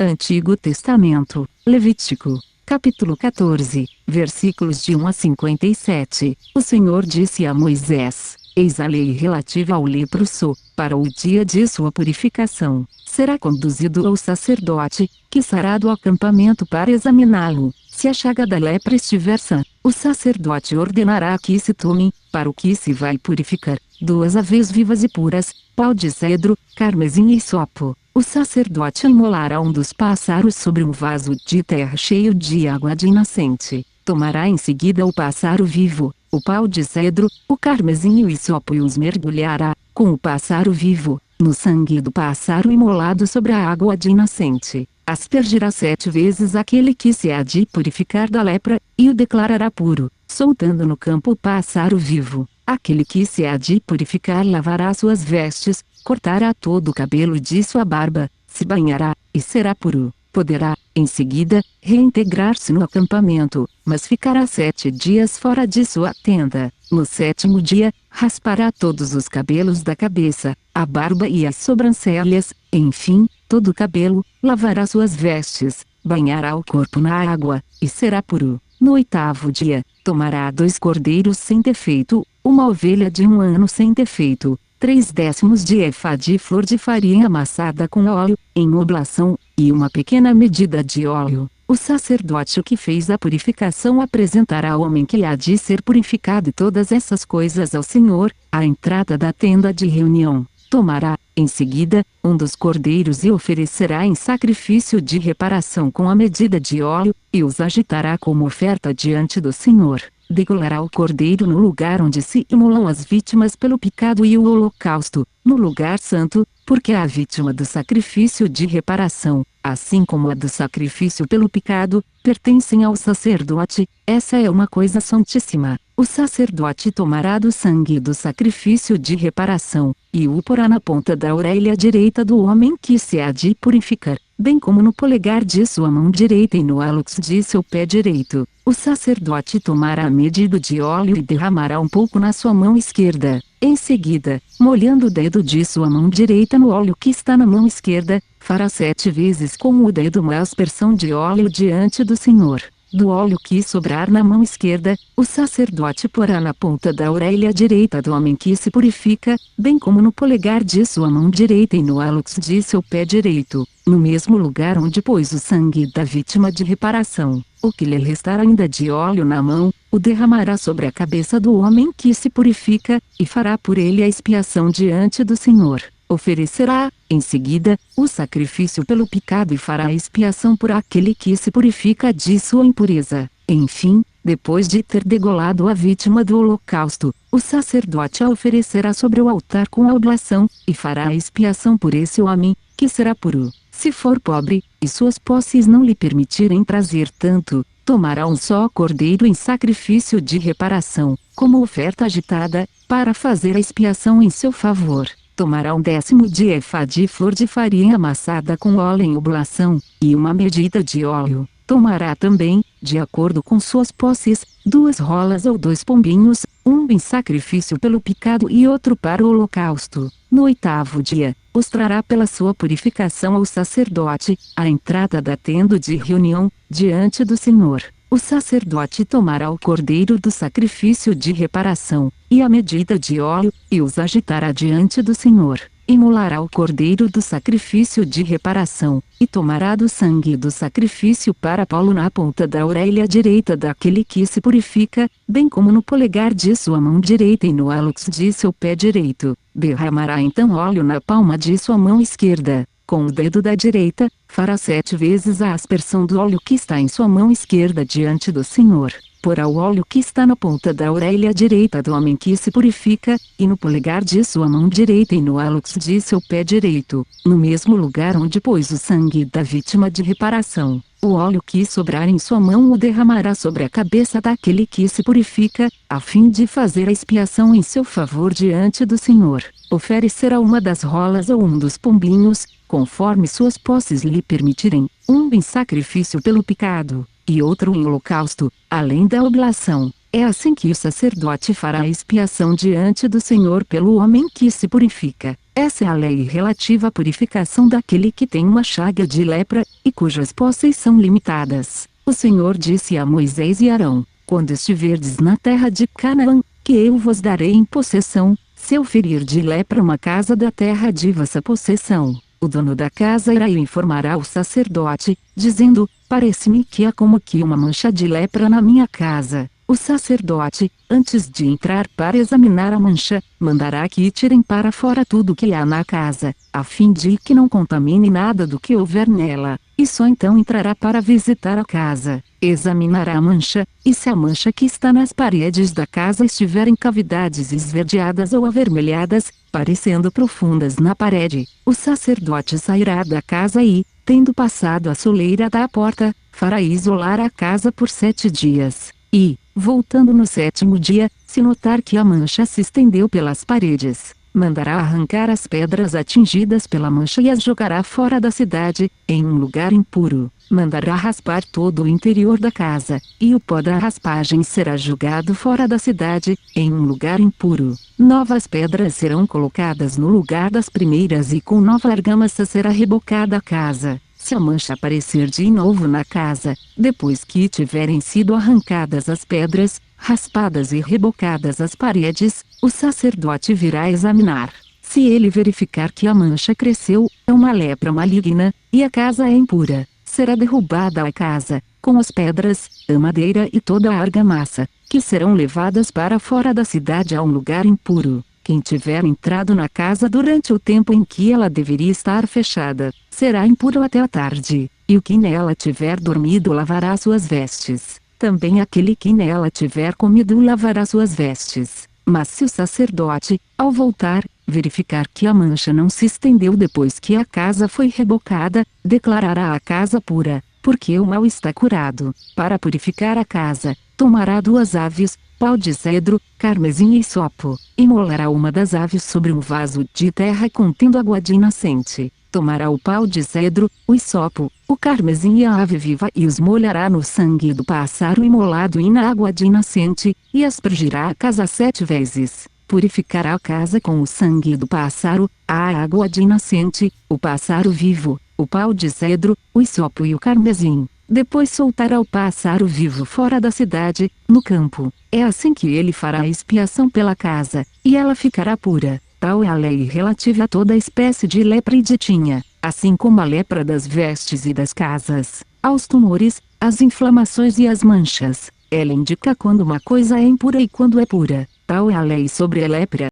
Antigo Testamento, Levítico, capítulo 14, versículos de 1 a 57. O Senhor disse a Moisés: Eis a lei relativa ao leproso, para o dia de sua purificação. Será conduzido ao sacerdote, que será do acampamento para examiná-lo. Se a chaga da lepra estiver sã, o sacerdote ordenará que se tome, para o que se vai purificar, 2 aves vivas e puras, pau de cedro, carmesim e hisopo. O sacerdote imolará um dos pássaros sobre um vaso de terra cheio de água de nascente. Tomará em seguida o pássaro vivo, o pau de cedro, o carmesim e o hisopo e os mergulhará, com o pássaro vivo, no sangue do pássaro imolado sobre a água de nascente. Aspergirá 7 vezes aquele que se há de purificar da lepra, e o declarará puro, soltando no campo o pássaro vivo. Aquele que se há de purificar lavará suas vestes, cortará todo o cabelo de sua barba, se banhará, e será puro. Poderá, em seguida, reintegrar-se no acampamento, mas ficará 7 dias fora de sua tenda. No 7º dia, raspará todos os cabelos da cabeça, a barba e as sobrancelhas, enfim, todo o cabelo, lavará suas vestes, banhará o corpo na água, e será puro. No 8º dia, tomará 2 cordeiros sem defeito, uma ovelha de 1 ano sem defeito, 3/10 de efá de flor de farinha amassada com óleo, em oblação, e uma pequena medida de óleo. O sacerdote que fez a purificação apresentará ao homem que há de ser purificado e todas essas coisas ao Senhor, à entrada da tenda de reunião. Tomará, em seguida, um dos cordeiros e oferecerá em sacrifício de reparação com a medida de óleo, e os agitará como oferta diante do Senhor. Degolará o cordeiro no lugar onde se imolam as vítimas pelo pecado e o holocausto, no lugar santo, porque a vítima do sacrifício de reparação, assim como a do sacrifício pelo pecado, pertencem ao sacerdote. Essa é uma coisa santíssima. O sacerdote tomará do sangue do sacrifício de reparação, e o porá na ponta da orelha direita do homem que se há de purificar, bem como no polegar de sua mão direita e no hálux de seu pé direito. O sacerdote tomará a medida de óleo e derramará um pouco na sua mão esquerda. Em seguida, molhando o dedo de sua mão direita no óleo que está na mão esquerda, fará 7 vezes com o dedo uma aspersão de óleo diante do Senhor. Do óleo que sobrar na mão esquerda, o sacerdote porá na ponta da orelha direita do homem que se purifica, bem como no polegar de sua mão direita e no hálux de seu pé direito, no mesmo lugar onde pôs o sangue da vítima de reparação. O que lhe restar ainda de óleo na mão, o derramará sobre a cabeça do homem que se purifica, e fará por ele a expiação diante do Senhor. Oferecerá, em seguida, o sacrifício pelo pecado e fará a expiação por aquele que se purifica de sua impureza. Enfim, depois de ter degolado a vítima do holocausto, o sacerdote a oferecerá sobre o altar com a oblação, e fará a expiação por esse homem, que será puro. Se for pobre, e suas posses não lhe permitirem trazer tanto, tomará um só cordeiro em sacrifício de reparação, como oferta agitada, para fazer a expiação em seu favor. Tomará 1/10 de efá de flor de farinha amassada com óleo em oblação, e uma medida de óleo. Tomará também, de acordo com suas posses, 2 rolas ou 2 pombinhos, um em sacrifício pelo pecado e outro para o holocausto. No 8º dia, os trará pela sua purificação ao sacerdote, à entrada da tenda de reunião, diante do Senhor. O sacerdote tomará o cordeiro do sacrifício de reparação, e a medida de óleo, e os agitará diante do Senhor. Imolará o cordeiro do sacrifício de reparação, e tomará do sangue do sacrifício para pô-lo na ponta da orelha direita daquele que se purifica, bem como no polegar de sua mão direita e no hálux de seu pé direito. Derramará então óleo na palma de sua mão esquerda. Com o dedo da direita, fará 7 vezes a aspersão do óleo que está em sua mão esquerda diante do Senhor. Porá o óleo que está na ponta da orelha direita do homem que se purifica, e no polegar de sua mão direita e no hálux de seu pé direito, no mesmo lugar onde pôs o sangue da vítima de reparação. O óleo que sobrar em sua mão o derramará sobre a cabeça daquele que se purifica, a fim de fazer a expiação em seu favor diante do Senhor. Oferecerá uma das rolas ou um dos pombinhos, conforme suas posses lhe permitirem, um em sacrifício pelo pecado, e outro em holocausto, além da oblação. É assim que o sacerdote fará a expiação diante do Senhor pelo homem que se purifica. Essa é a lei relativa à purificação daquele que tem uma chaga de lepra, e cujas posses são limitadas. O Senhor disse a Moisés e Arão: quando estiverdes na terra de Canaã, que eu vos darei em possessão, se eu ferir de lepra uma casa da terra de vossa possessão, o dono da casa irá e informará o sacerdote, dizendo: parece-me que há como que uma mancha de lepra na minha casa. O sacerdote, antes de entrar para examinar a mancha, mandará que tirem para fora tudo que há na casa, a fim de que não contamine nada do que houver nela, e só então entrará para visitar a casa. Examinará a mancha, e se a mancha que está nas paredes da casa estiver em cavidades esverdeadas ou avermelhadas, parecendo profundas na parede, o sacerdote sairá da casa e, tendo passado a soleira da porta, fará isolar a casa por 7 dias. E, voltando no 7º dia, se notar que a mancha se estendeu pelas paredes, mandará arrancar as pedras atingidas pela mancha e as jogará fora da cidade, em um lugar impuro. Mandará raspar todo o interior da casa, e o pó da raspagem será jogado fora da cidade, em um lugar impuro. Novas pedras serão colocadas no lugar das primeiras e com nova argamassa será rebocada a casa. Se a mancha aparecer de novo na casa, depois que tiverem sido arrancadas as pedras, raspadas e rebocadas as paredes, o sacerdote virá examinar. Se ele verificar que a mancha cresceu, é uma lepra maligna, e a casa é impura, será derrubada a casa, com as pedras, a madeira e toda a argamassa, que serão levadas para fora da cidade a um lugar impuro. Quem tiver entrado na casa durante o tempo em que ela deveria estar fechada, será impuro até a tarde, e o que nela tiver dormido lavará suas vestes. Também aquele que nela tiver comido lavará suas vestes. Mas se o sacerdote, ao voltar, verificar que a mancha não se estendeu depois que a casa foi rebocada, declarará a casa pura, porque o mal está curado. Para purificar a casa, tomará 2 aves, pau de cedro, carmesim e sopo, e molará uma das aves sobre um vaso de terra contendo água de nascente. Tomará o pau de cedro, o hisopo, o carmesim e a ave viva e os molhará no sangue do pássaro imolado e na água de nascente, e aspergirá a casa 7 vezes. Purificará a casa com o sangue do pássaro, a água de nascente, o pássaro vivo, o pau de cedro, o hisopo e o carmesim. Depois soltará o pássaro vivo fora da cidade, no campo. É assim que ele fará a expiação pela casa, e ela ficará pura. Tal é a lei relativa a toda espécie de lepra e de tinha, assim como a lepra das vestes e das casas, aos tumores, às inflamações e às manchas. Ela indica quando uma coisa é impura e quando é pura. Tal é a lei sobre a lepra.